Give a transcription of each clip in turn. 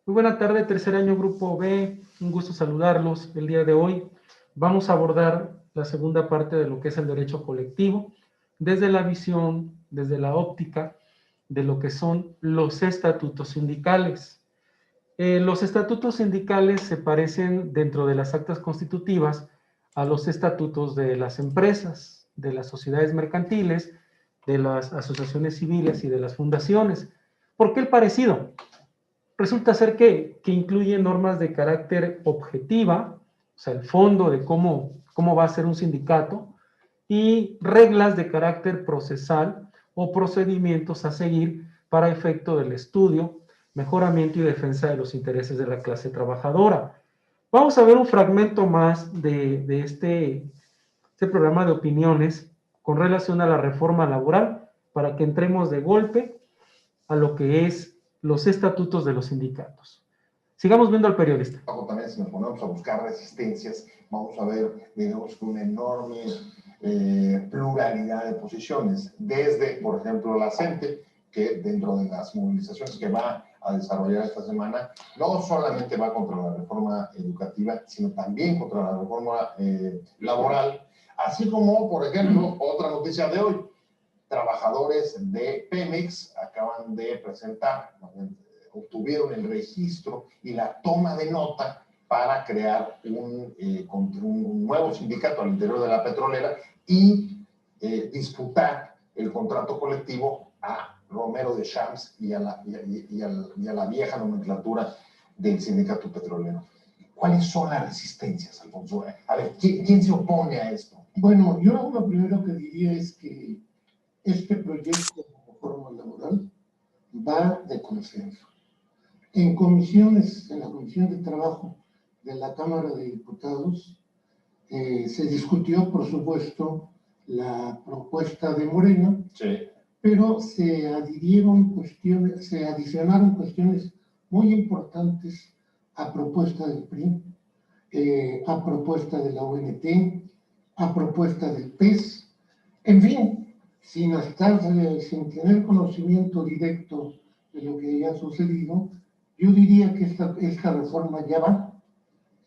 Muy buena tarde, tercer año Grupo B, un gusto saludarlos. El día de hoy vamos a abordar la segunda parte de lo que es el derecho colectivo, desde la visión, desde la óptica de lo que son los estatutos sindicales. Los estatutos sindicales se parecen dentro de las actas constitutivas a los estatutos de las empresas, de las sociedades mercantiles, de las asociaciones civiles y de las fundaciones. ¿Por qué el parecido? Resulta ser que incluye normas de carácter objetiva, o sea, el fondo de cómo va a ser un sindicato, y reglas de carácter procesal o procedimientos a seguir para efecto del estudio, mejoramiento y defensa de los intereses de la clase trabajadora. Vamos a ver un fragmento más de este programa de opiniones con relación a la reforma laboral para que entremos de golpe a lo que es los estatutos de los sindicatos. Sigamos viendo al periodista. También si nos ponemos a buscar resistencias, vamos a ver, digamos, una enorme pluralidad de posiciones, desde, por ejemplo, la CENTE, que dentro de las movilizaciones que va a desarrollar esta semana, no solamente va contra la reforma educativa, sino también contra la reforma laboral, así como, por ejemplo, otra noticia de hoy, trabajadores de Pemex acaban de presentar, obtuvieron el registro y la toma de nota para crear un nuevo sindicato al interior de la petrolera y disputar el contrato colectivo a Romero de Champs y a la vieja nomenclatura del sindicato petrolero. ¿Cuáles son las resistencias, Alfonso? A ver, ¿quién se opone a esto? Bueno, yo lo primero que diría es que este proyecto de reforma laboral va de consenso. En comisiones, en la Comisión de Trabajo de la Cámara de Diputados, se discutió, por supuesto, la propuesta de Morena, sí, pero se adicionaron cuestiones muy importantes a propuesta del PRI, a propuesta de la ONT, a propuesta del PES, en fin, sin tener conocimiento directo de lo que haya sucedido, yo diría que esta reforma ya va,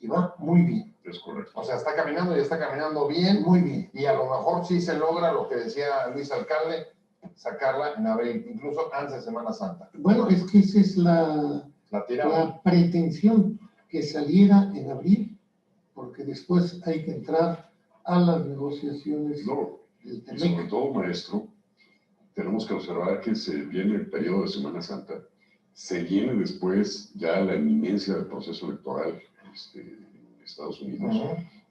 y va muy bien. Es correcto. O sea, está caminando y está caminando bien. Muy bien. Y a lo mejor sí se logra lo que decía Luis Alcalde, sacarla en abril, incluso antes de Semana Santa. Bueno, es que esa es la pretensión, que saliera en abril, porque después hay que entrar a las negociaciones. No, y sobre todo, maestro, tenemos que observar que se viene el periodo de Semana Santa, se viene después ya la inminencia del proceso electoral en Estados Unidos,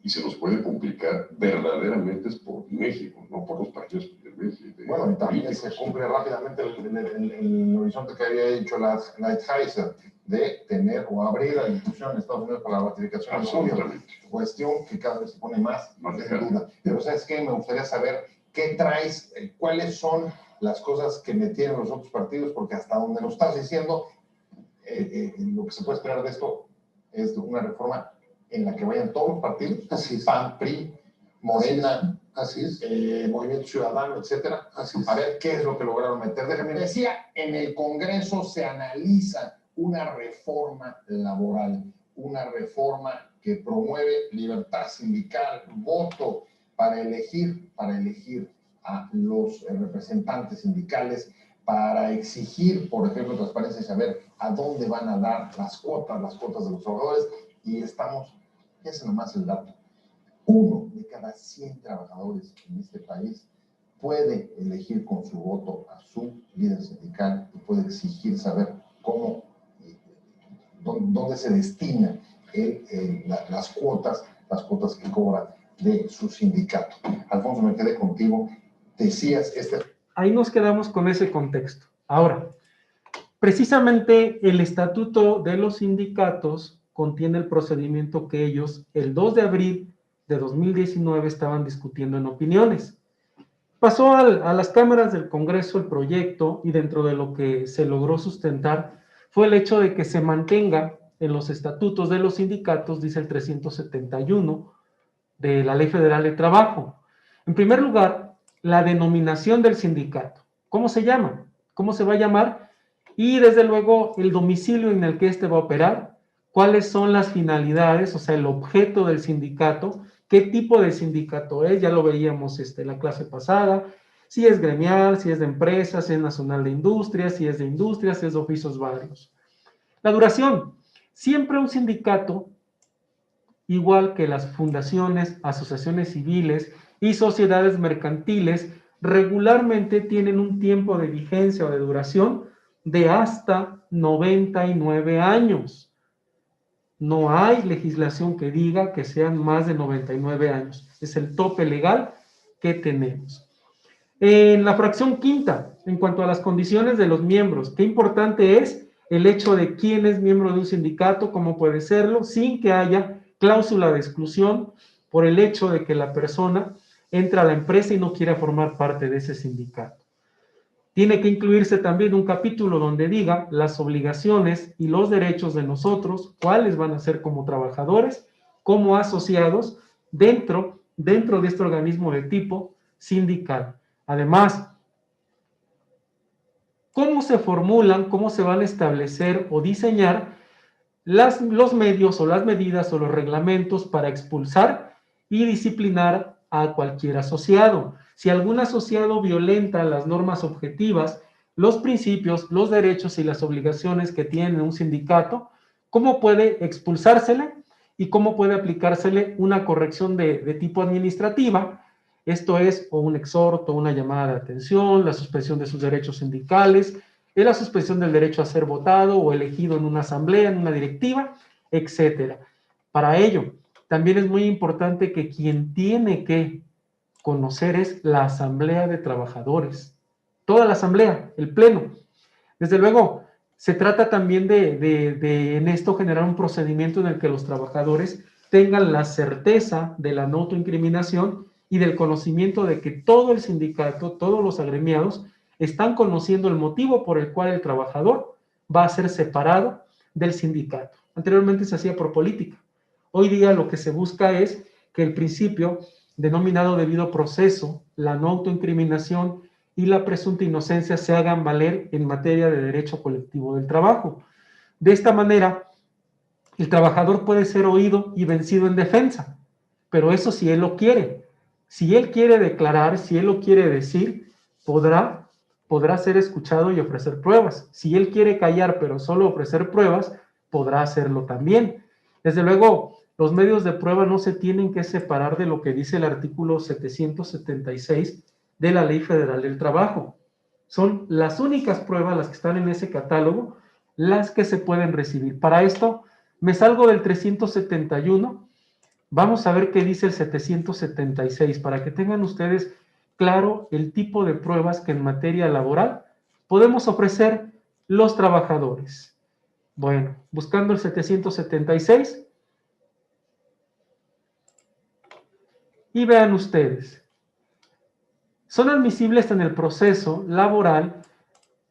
y se nos puede complicar verdaderamente por México, no por los partidos de México. Bueno, y también se cumple rápidamente el horizonte que había dicho Lighthizer de tener o abrir la discusión en Estados Unidos para la ratificación de junio. Cuestión que cada vez se pone más en duda. Pero ¿sabes qué? Me gustaría saber qué traes, cuáles son las cosas que metieron los otros partidos, porque hasta donde lo estás diciendo, lo que se puede esperar de esto es una reforma en la que vayan todos los partidos, así es. PAN, PRI, Morena, así es. Movimiento Ciudadano, etcétera. Así es. A ver qué es lo que lograron meter. Déjame decía, en el Congreso se analiza una reforma laboral, una reforma que promueve libertad sindical, voto para elegir a los representantes sindicales, para exigir, por ejemplo, transparencia y saber a dónde van a dar las cuotas de los trabajadores. Y estamos, ese nomás el dato, 1 de cada 100 trabajadores en este país puede elegir con su voto a su líder sindical y puede exigir saber dónde se destina las cuotas que cobra de su sindicato. Alfonso, me quedé contigo. Decías Ahí nos quedamos con ese contexto. Ahora, precisamente el estatuto de los sindicatos contiene el procedimiento que ellos, el 2 de abril de 2019, estaban discutiendo en opiniones. Pasó a las cámaras del Congreso el proyecto y dentro de lo que se logró sustentar fue el hecho de que se mantenga en los estatutos de los sindicatos, dice el 371 de la Ley Federal de Trabajo. En primer lugar, la denominación del sindicato. ¿Cómo se llama? ¿Cómo se va a llamar? y desde luego el domicilio en el que éste va a operar, cuáles son las finalidades, o sea, el objeto del sindicato, qué tipo de sindicato es, ya lo veíamos en la clase pasada, si es gremial, si es de empresas, si es nacional de industrias, si es de industrias, si es de oficios varios. La duración, siempre un sindicato, igual que las fundaciones, asociaciones civiles y sociedades mercantiles, regularmente tienen un tiempo de vigencia o de duración de hasta 99 años. No hay legislación que diga que sean más de 99 años. Es el tope legal que tenemos. En la fracción quinta, en cuanto a las condiciones de los miembros, qué importante es el hecho de quién es miembro de un sindicato, cómo puede serlo, sin que haya cláusula de exclusión por el hecho de que la persona entra a la empresa y no quiera formar parte de ese sindicato. Tiene que incluirse también un capítulo donde diga las obligaciones y los derechos de nosotros, cuáles van a ser como trabajadores, como asociados dentro de este organismo de tipo sindical. Además, cómo se formulan, cómo se van a establecer o diseñar los medios o las medidas o los reglamentos para expulsar y disciplinar a cualquier asociado. Si algún asociado violenta las normas objetivas, los principios, los derechos y las obligaciones que tiene un sindicato, ¿cómo puede expulsársele y cómo puede aplicársele una corrección de tipo administrativa? Esto es, o un exhorto, una llamada de atención, la suspensión de sus derechos sindicales, la suspensión del derecho a ser votado o elegido en una asamblea, en una directiva, etcétera. Para ello, también es muy importante que quien tiene que conocer es la asamblea de trabajadores. Toda la asamblea, el pleno. Desde luego, se trata también de en esto generar un procedimiento en el que los trabajadores tengan la certeza de la no autoincriminación y del conocimiento de que todo el sindicato, todos los agremiados, están conociendo el motivo por el cual el trabajador va a ser separado del sindicato. Anteriormente se hacía por política. Hoy día lo que se busca es que el principio denominado debido proceso, la no autoincriminación y la presunta inocencia se hagan valer en materia de derecho colectivo del trabajo. De esta manera, el trabajador puede ser oído y vencido en defensa, pero eso si él lo quiere. Si él quiere declarar, si él lo quiere decir, podrá ser escuchado y ofrecer pruebas. Si él quiere callar, pero solo ofrecer pruebas, podrá hacerlo también. Desde luego, los medios de prueba no se tienen que separar de lo que dice el artículo 776 de la Ley Federal del Trabajo. Son las únicas pruebas, las que están en ese catálogo, las que se pueden recibir. Para esto, me salgo del 371. Vamos a ver qué dice el 776, para que tengan ustedes claro el tipo de pruebas que en materia laboral podemos ofrecer los trabajadores. Bueno, buscando el 776, y vean ustedes, son admisibles en el proceso laboral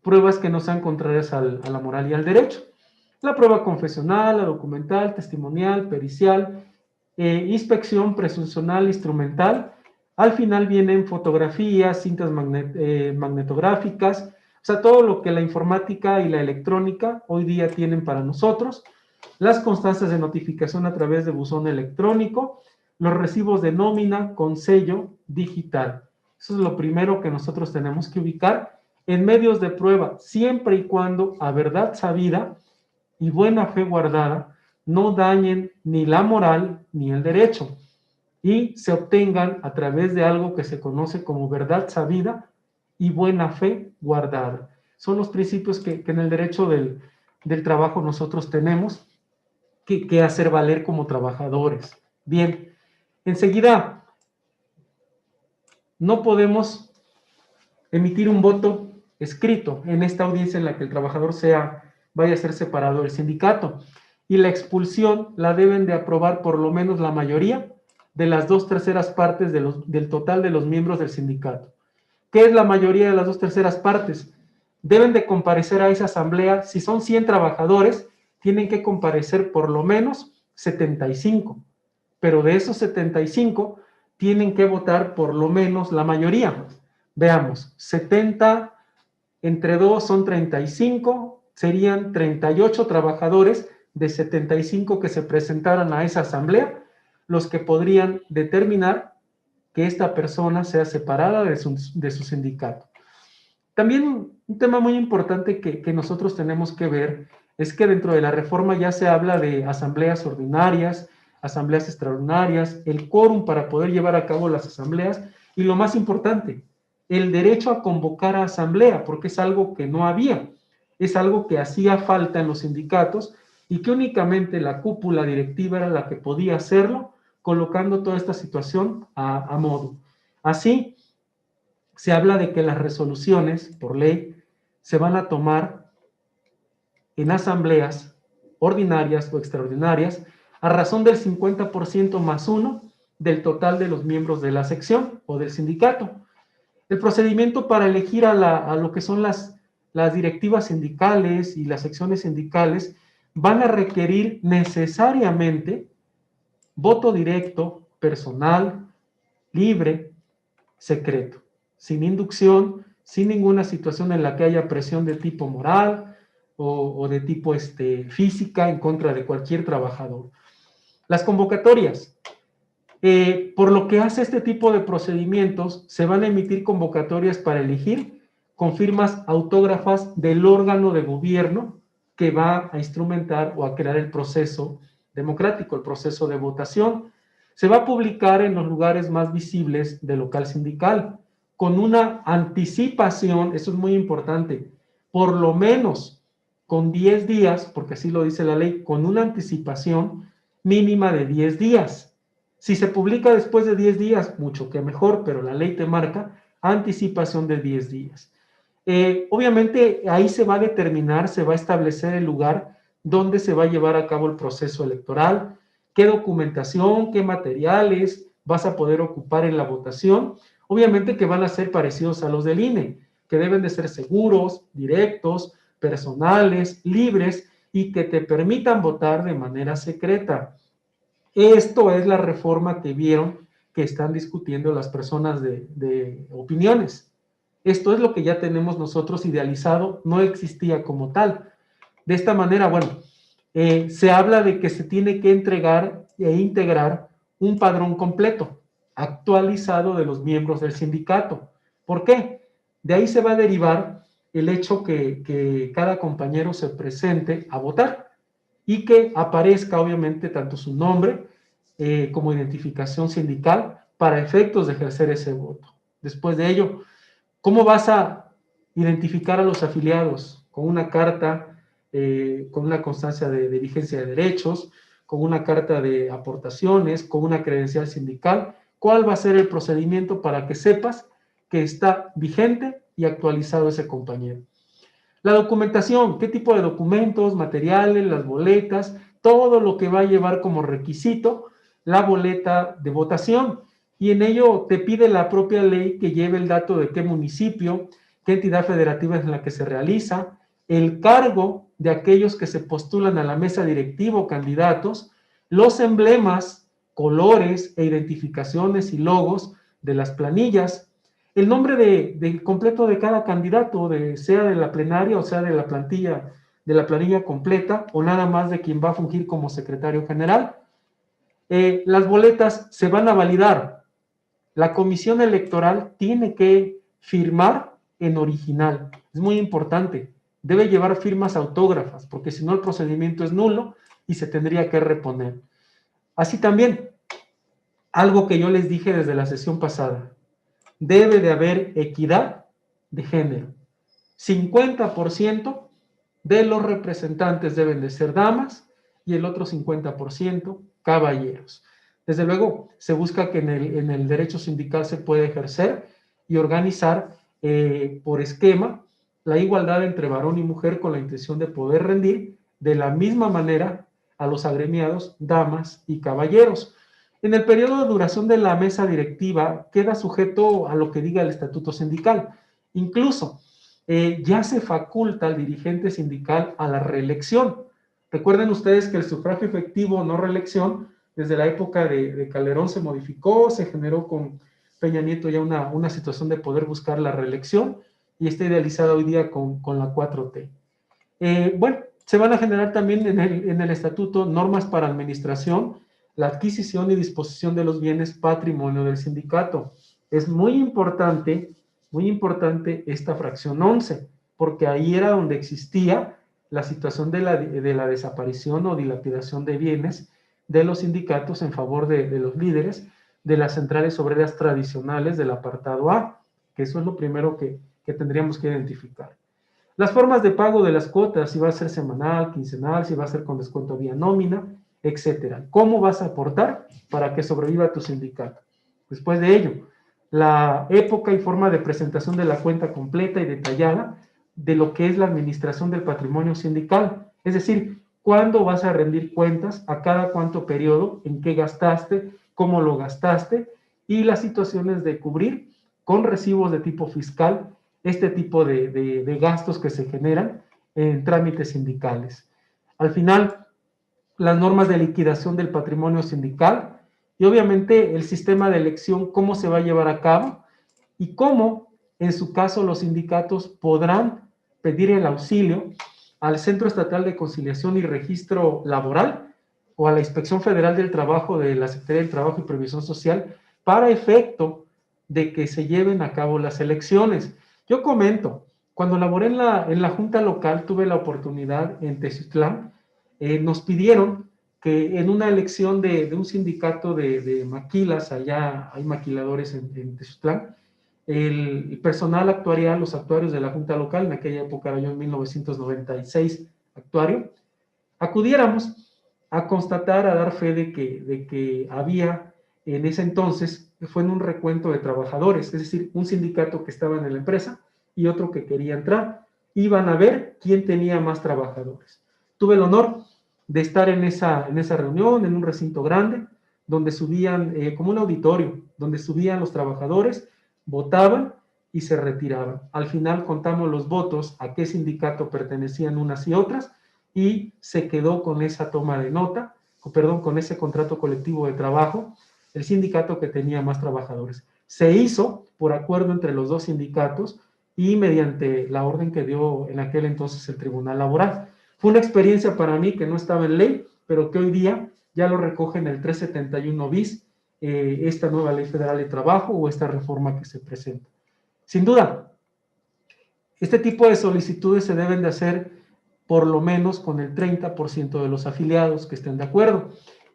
pruebas que no sean contrarias a la moral y al derecho. La prueba confesional, la documental, testimonial, pericial, inspección presuncional, instrumental. Al final vienen fotografías, cintas magnetográficas, o sea, todo lo que la informática y la electrónica hoy día tienen para nosotros. Las constancias de notificación a través de buzón electrónico, los recibos de nómina con sello digital. Eso es lo primero que nosotros tenemos que ubicar en medios de prueba, siempre y cuando a verdad sabida y buena fe guardada no dañen ni la moral ni el derecho y se obtengan a través de algo que se conoce como verdad sabida y buena fe guardada. Son los principios que en el derecho del trabajo nosotros tenemos que hacer valer como trabajadores. Bien, enseguida, no podemos emitir un voto escrito en esta audiencia en la que el trabajador vaya a ser separado del sindicato. Y la expulsión la deben de aprobar por lo menos la mayoría de las 2/3 partes del total de los miembros del sindicato. ¿Qué es la mayoría de las 2/3 partes? Deben de comparecer a esa asamblea. Si son 100 trabajadores, tienen que comparecer por lo menos 75. Pero de esos 75, tienen que votar por lo menos la mayoría. Veamos, 70 entre 2 son 35, serían 38 trabajadores de 75 que se presentaran a esa asamblea los que podrían determinar que esta persona sea separada de su sindicato. También un tema muy importante que nosotros tenemos que ver es que dentro de la reforma ya se habla de asambleas ordinarias, asambleas extraordinarias, el quórum para poder llevar a cabo las asambleas y lo más importante, el derecho a convocar a asamblea, porque es algo que no había, es algo que hacía falta en los sindicatos y que únicamente la cúpula directiva era la que podía hacerlo, colocando toda esta situación a modo. Así, se habla de que las resoluciones, por ley, se van a tomar en asambleas ordinarias o extraordinarias a razón del 50% más uno del total de los miembros de la sección o del sindicato. El procedimiento para elegir a lo que son las directivas sindicales y las secciones sindicales van a requerir necesariamente voto directo, personal, libre, secreto, sin inducción, sin ninguna situación en la que haya presión de tipo moral o de tipo física en contra de cualquier trabajador. Las convocatorias. Por lo que hace este tipo de procedimientos, se van a emitir convocatorias para elegir con firmas autógrafas del órgano de gobierno que va a instrumentar o a crear el proceso democrático, el proceso de votación. Se va a publicar en los lugares más visibles del local sindical, con una anticipación, eso es muy importante, por lo menos con 10 días, porque así lo dice la ley, con una anticipación mínima de 10 días. Si se publica después de 10 días, mucho que mejor, pero la ley te marca anticipación de 10 días. Obviamente ahí se va a determinar, se va a establecer el lugar donde se va a llevar a cabo el proceso electoral, qué documentación, qué materiales vas a poder ocupar en la votación. Obviamente que van a ser parecidos a los del INE, que deben de ser seguros, directos, personales, libres y que te permitan votar de manera secreta. Esto es la reforma que vieron que están discutiendo las personas de opiniones. Esto es lo que ya tenemos nosotros idealizado, no existía como tal. De esta manera, bueno, se habla de que se tiene que entregar e integrar un padrón completo, actualizado de los miembros del sindicato. ¿Por qué? De ahí se va a derivar el hecho que cada compañero se presente a votar y que aparezca obviamente tanto su nombre como identificación sindical para efectos de ejercer ese voto. Después de ello, ¿cómo vas a identificar a los afiliados? Con una carta, con una constancia de vigencia de derechos, con una carta de aportaciones, con una credencial sindical. ¿Cuál va a ser el procedimiento para que sepas que está vigente y actualizado ese compañero? La documentación, ¿qué tipo de documentos, materiales, las boletas, todo lo que va a llevar como requisito la boleta de votación? Y en ello te pide la propia ley que lleve el dato de qué municipio, qué entidad federativa es en la que se realiza, el cargo de aquellos que se postulan a la mesa directiva o candidatos, los emblemas, colores e identificaciones y logos de las planillas, el nombre de completo de cada candidato, sea de la plenaria o sea de la planilla completa o nada más de quien va a fungir como secretario general. Las boletas se van a validar. La comisión electoral tiene que firmar en original. Es muy importante. Debe llevar firmas autógrafas, porque si no el procedimiento es nulo y se tendría que reponer. Así también, algo que yo les dije desde la sesión pasada, debe de haber equidad de género. 50% de los representantes deben de ser damas y el otro 50% caballeros. Desde luego, se busca que en el derecho sindical se pueda ejercer y organizar por esquema la igualdad entre varón y mujer con la intención de poder rendir de la misma manera a los agremiados, damas y caballeros. En el periodo de duración de la mesa directiva queda sujeto a lo que diga el estatuto sindical. Incluso ya se faculta al dirigente sindical a la reelección. Recuerden ustedes que el sufragio efectivo, no reelección, desde la época de Calderón se modificó, se generó con Peña Nieto ya una situación de poder buscar la reelección y está idealizada hoy día con la 4T. Bueno, se van a generar también en el estatuto normas para administración, la adquisición y disposición de los bienes patrimonio del sindicato. Es muy importante esta fracción 11, porque ahí era donde existía la situación de la desaparición o dilapidación de bienes de los sindicatos en favor de los líderes de las centrales obreras tradicionales del apartado A, que eso es lo primero que tendríamos que identificar. Las formas de pago de las cuotas, si va a ser semanal, quincenal, si va a ser con descuento vía nómina, etcétera. ¿Cómo vas a aportar para que sobreviva tu sindicato? Después de ello, la época y forma de presentación de la cuenta completa y detallada de lo que es la administración del patrimonio sindical. Es decir, cuándo vas a rendir cuentas, a cada cuánto periodo, en qué gastaste, cómo lo gastaste, y las situaciones de cubrir con recibos de tipo fiscal este tipo de gastos que se generan en trámites sindicales. Al final, las normas de liquidación del patrimonio sindical y obviamente el sistema de elección, cómo se va a llevar a cabo y cómo, en su caso, los sindicatos podrán pedir el auxilio al Centro Estatal de Conciliación y Registro Laboral o a la Inspección Federal del Trabajo de la Secretaría del Trabajo y Previsión Social para efecto de que se lleven a cabo las elecciones. Yo comento, cuando laboré en la Junta Local, tuve la oportunidad en Teciutlán, nos pidieron que en una elección de un sindicato de maquilas, allá hay maquiladores en Teciutlán, el personal actuarial, los actuarios de la Junta Local, en aquella época era yo en 1996 actuario, acudiéramos a constatar, a dar fe de que había en ese entonces, fue en un recuento de trabajadores, es decir, un sindicato que estaba en la empresa y otro que quería entrar, iban a ver quién tenía más trabajadores. Tuve el honor de estar en esa reunión, en un recinto grande, donde subían, como un auditorio, donde subían los trabajadores, votaban y se retiraban. Al final contamos los votos, a qué sindicato pertenecían unas y otras, y se quedó con esa toma de nota, perdón, con ese contrato colectivo de trabajo, el sindicato que tenía más trabajadores. Se hizo por acuerdo entre los dos sindicatos y mediante la orden que dio en aquel entonces el Tribunal Laboral. Fue una experiencia para mí que no estaba en ley, pero que hoy día ya lo recoge en el 371 bis, esta nueva Ley Federal de Trabajo o esta reforma que se presenta. Sin duda, este tipo de solicitudes se deben de hacer por lo menos con el 30% de los afiliados que estén de acuerdo.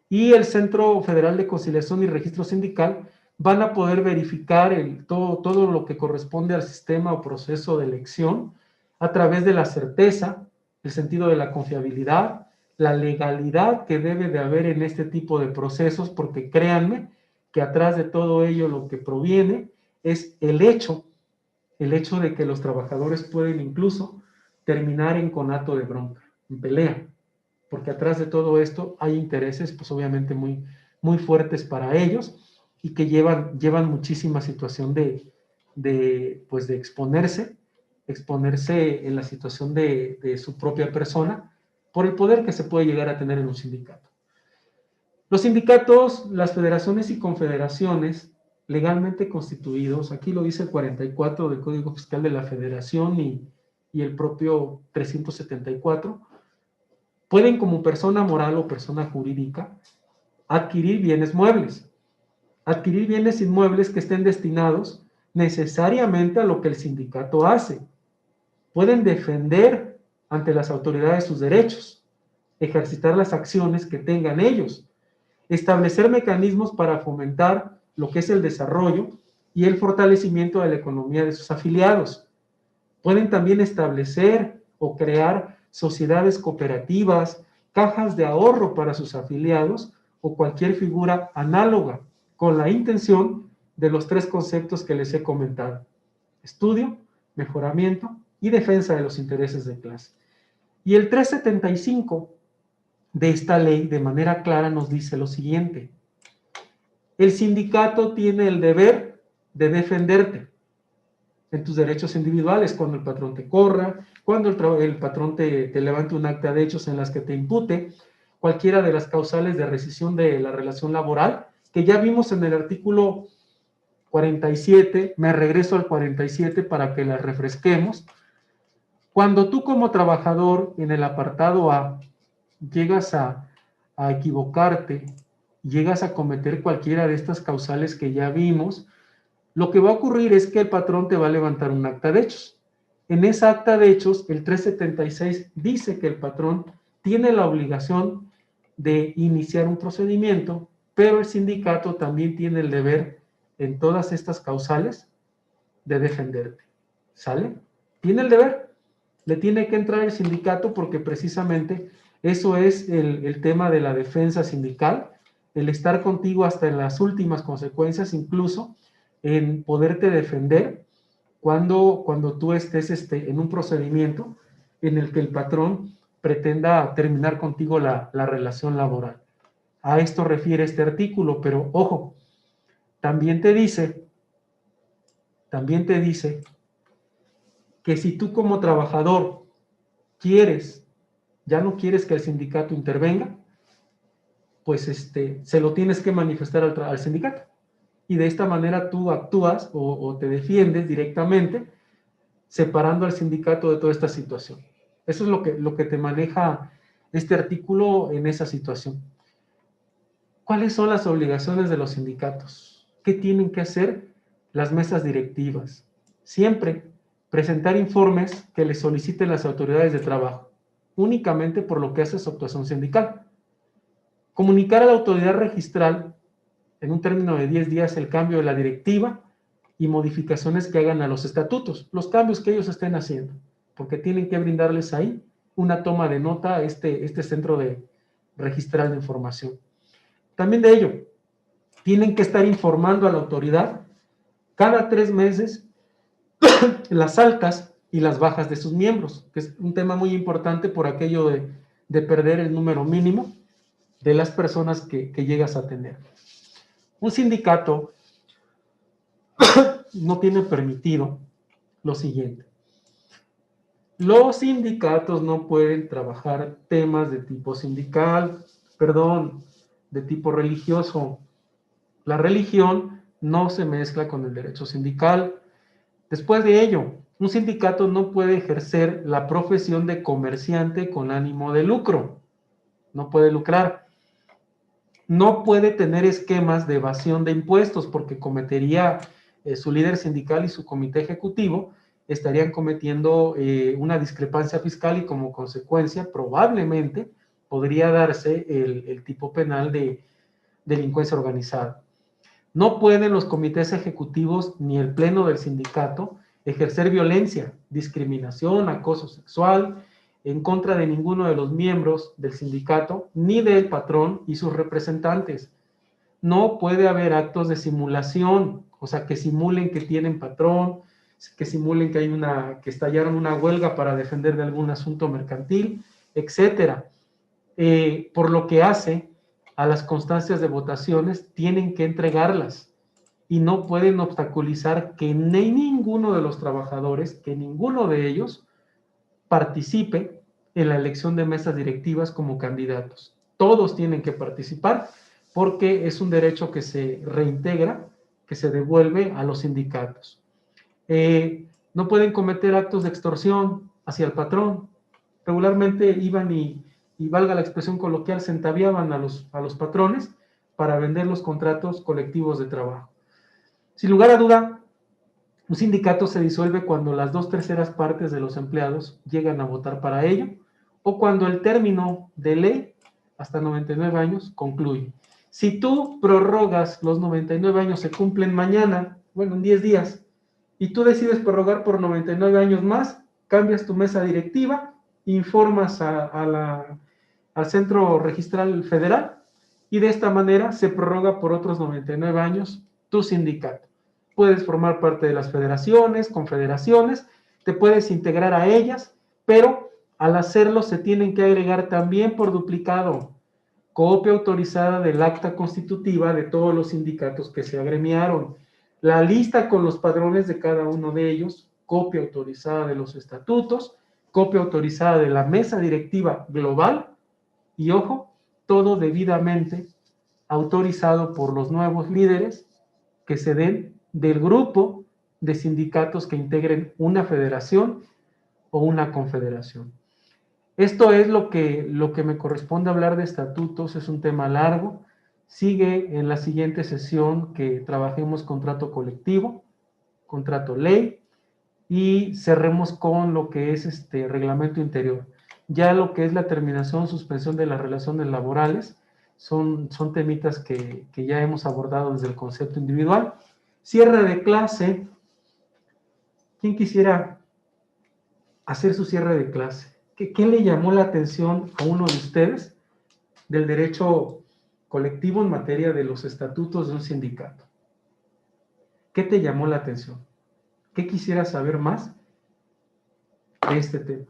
Y el Centro Federal de Conciliación y Registro Sindical van a poder verificar todo lo que corresponde al sistema o proceso de elección a través de la certeza, el sentido de la confiabilidad, la legalidad que debe de haber en este tipo de procesos, porque créanme que atrás de todo ello lo que proviene es el hecho de que los trabajadores pueden incluso terminar en conato de bronca, en pelea, porque atrás de todo esto hay intereses, pues obviamente muy, muy fuertes para ellos y que llevan muchísima situación de exponerse en la situación de su propia persona por el poder que se puede llegar a tener en un sindicato. Los sindicatos, las federaciones y confederaciones legalmente constituidos, aquí lo dice el 44 del Código Fiscal de la Federación y el propio 374, pueden como persona moral o persona jurídica adquirir bienes muebles, adquirir bienes inmuebles que estén destinados necesariamente a lo que el sindicato hace. Pueden defender ante las autoridades sus derechos, ejercitar las acciones que tengan ellos, establecer mecanismos para fomentar lo que es el desarrollo y el fortalecimiento de la economía de sus afiliados. Pueden también establecer o crear sociedades cooperativas, cajas de ahorro para sus afiliados o cualquier figura análoga, con la intención de los tres conceptos que les he comentado: estudio, mejoramiento y defensa de los intereses de clase. Y el 375 de esta ley de manera clara nos dice lo siguiente: el sindicato tiene el deber de defenderte en tus derechos individuales, cuando el patrón te corra, cuando el patrón te levante un acta de hechos en las que te impute cualquiera de las causales de rescisión de la relación laboral, que ya vimos en el artículo 47, me regreso al 47 para que las refresquemos. Cuando tú como trabajador en el apartado A llegas a equivocarte, llegas a cometer cualquiera de estas causales que ya vimos, lo que va a ocurrir es que el patrón te va a levantar un acta de hechos. En esa acta de hechos, el 376 dice que el patrón tiene la obligación de iniciar un procedimiento, pero el sindicato también tiene el deber en todas estas causales de defenderte. ¿Sale? Tiene el deber. Le tiene que entrar el sindicato porque precisamente eso es el tema de la defensa sindical, el estar contigo hasta en las últimas consecuencias, incluso en poderte defender cuando tú estés en un procedimiento en el que el patrón pretenda terminar contigo la relación laboral. A esto refiere este artículo, pero ojo, también te dice que si tú como trabajador ya no quieres que el sindicato intervenga, pues se lo tienes que manifestar al sindicato. Y de esta manera tú actúas o te defiendes directamente, separando al sindicato de toda esta situación. Eso es lo que te maneja este artículo en esa situación. ¿Cuáles son las obligaciones de los sindicatos? ¿Qué tienen que hacer las mesas directivas? Siempre presentar informes que les soliciten las autoridades de trabajo, únicamente por lo que hace su actuación sindical. Comunicar a la autoridad registral en un término de 10 días el cambio de la directiva y modificaciones que hagan a los estatutos, los cambios que ellos estén haciendo, porque tienen que brindarles ahí una toma de nota a este centro registral de información. También de ello, tienen que estar informando a la autoridad cada 3 meses las altas y las bajas de sus miembros, que es un tema muy importante por aquello de perder el número mínimo de las personas que llegas a tener. Un sindicato no tiene permitido lo siguiente. Los sindicatos no pueden trabajar temas de tipo de tipo religioso. La religión no se mezcla con el derecho sindical. Después de ello, un sindicato no puede ejercer la profesión de comerciante con ánimo de lucro. No puede lucrar. No puede tener esquemas de evasión de impuestos porque cometería su líder sindical y su comité ejecutivo estarían cometiendo una discrepancia fiscal y como consecuencia probablemente podría darse el tipo penal de delincuencia organizada. No pueden los comités ejecutivos ni el pleno del sindicato ejercer violencia, discriminación, acoso sexual en contra de ninguno de los miembros del sindicato ni del patrón y sus representantes. No puede haber actos de simulación, o sea, que simulen que tienen patrón, que simulen que estallaron una huelga para defender de algún asunto mercantil, etcétera. Por lo que hace a las constancias de votaciones, tienen que entregarlas y no pueden obstaculizar que ni ninguno de los trabajadores, que ninguno de ellos participe en la elección de mesas directivas como candidatos. Todos tienen que participar porque es un derecho que se reintegra, que se devuelve a los sindicatos. No pueden cometer actos de extorsión hacia el patrón. Regularmente iban y valga la expresión coloquial, centaviaban a los patrones para vender los contratos colectivos de trabajo. Sin lugar a duda, un sindicato se disuelve cuando las 2/3 partes de los empleados llegan a votar para ello o cuando el término de ley, hasta 99 años, concluye. Si tú prorrogas los 99 años, se cumplen mañana, bueno, en 10 días, y tú decides prorrogar por 99 años más, cambias tu mesa directiva, informas al Centro Registral Federal y de esta manera se prorroga por otros 99 años tu sindicato. Puedes formar parte de las federaciones, confederaciones, te puedes integrar a ellas, pero al hacerlo se tienen que agregar también por duplicado copia autorizada del acta constitutiva de todos los sindicatos que se agremiaron, la lista con los padrones de cada uno de ellos, copia autorizada de los estatutos, copia autorizada de la mesa directiva global y, ojo, todo debidamente autorizado por los nuevos líderes que se den del grupo de sindicatos que integren una federación o una confederación. Esto es lo que me corresponde hablar de estatutos, es un tema largo. Sigue en la siguiente sesión que trabajemos contrato colectivo, contrato ley, y cerremos con lo que es reglamento interior. Ya lo que es la terminación, suspensión de las relaciones laborales, son temitas que ya hemos abordado desde el concepto individual. Cierre de clase. ¿Quién quisiera hacer su cierre de clase? ¿Qué le llamó la atención a uno de ustedes del derecho colectivo en materia de los estatutos de un sindicato? ¿Qué te llamó la atención? ¿Qué quisiera saber más de este tema?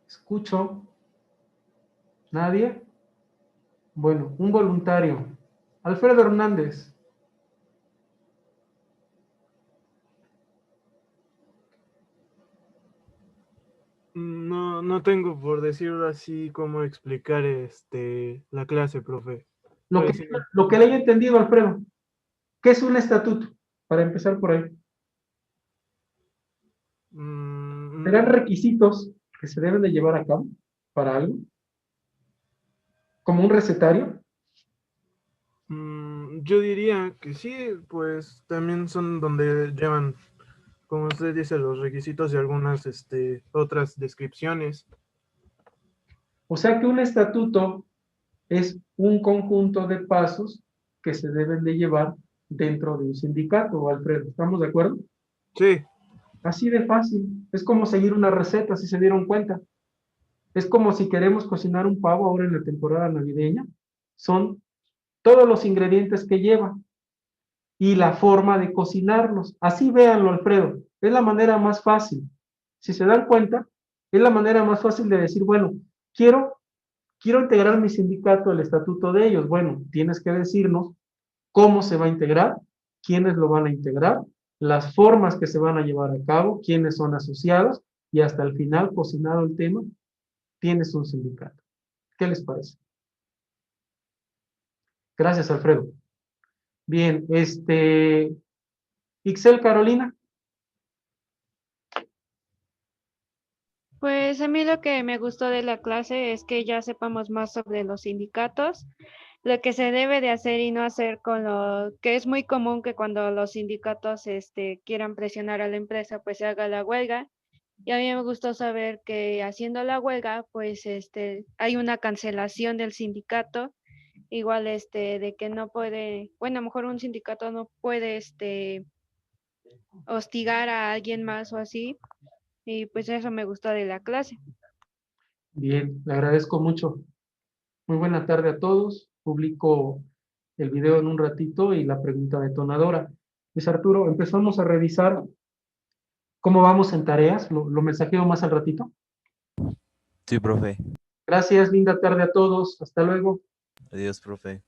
¿Escucho? ¿Nadie? Bueno, un voluntario. Alfredo Hernández. No, no tengo por decirlo así cómo explicar la clase, profe. Lo que, Pues sí. lo que le haya entendido, Alfredo. ¿Qué es un estatuto? Para empezar por ahí. ¿Serán requisitos que se deben de llevar a cabo para algo? ¿Como un recetario? Yo diría que sí, pues también son donde llevan, como usted dice, los requisitos y algunas otras descripciones. O sea que un estatuto es un conjunto de pasos que se deben de llevar dentro de un sindicato, Alfredo. ¿Estamos de acuerdo? Sí, Así de fácil. Es como seguir una receta, si se dieron cuenta. Es como si queremos cocinar un pavo ahora en la temporada navideña. Son todos los ingredientes que lleva y la forma de cocinarlos. Así véanlo, Alfredo. Es la manera más fácil. Si se dan cuenta, es la manera más fácil de decir, bueno, quiero integrar mi sindicato al estatuto de ellos. Bueno, tienes que decirnos cómo se va a integrar, quiénes lo van a integrar, las formas que se van a llevar a cabo, quiénes son asociados, y hasta el final, cocinado el tema, tienes un sindicato. ¿Qué les parece? Gracias, Alfredo. Bien, Ixel Carolina. Pues a mí lo que me gustó de la clase es que ya sepamos más sobre los sindicatos, lo que se debe de hacer y no hacer con lo que es muy común que cuando los sindicatos quieran presionar a la empresa, pues se haga la huelga. Y a mí me gustó saber que haciendo la huelga, pues hay una cancelación del sindicato, igual de que no puede, bueno, a lo mejor un sindicato no puede hostigar a alguien más o así. Y pues eso me gustó de la clase. Bien, le agradezco mucho. Muy buena tarde a todos. Publico el video en un ratito y la pregunta detonadora. Luis Arturo, empezamos a revisar cómo vamos en tareas. Lo mensajeo más al ratito. Sí, profe. Gracias, linda tarde a todos. Hasta luego. Adiós, profe.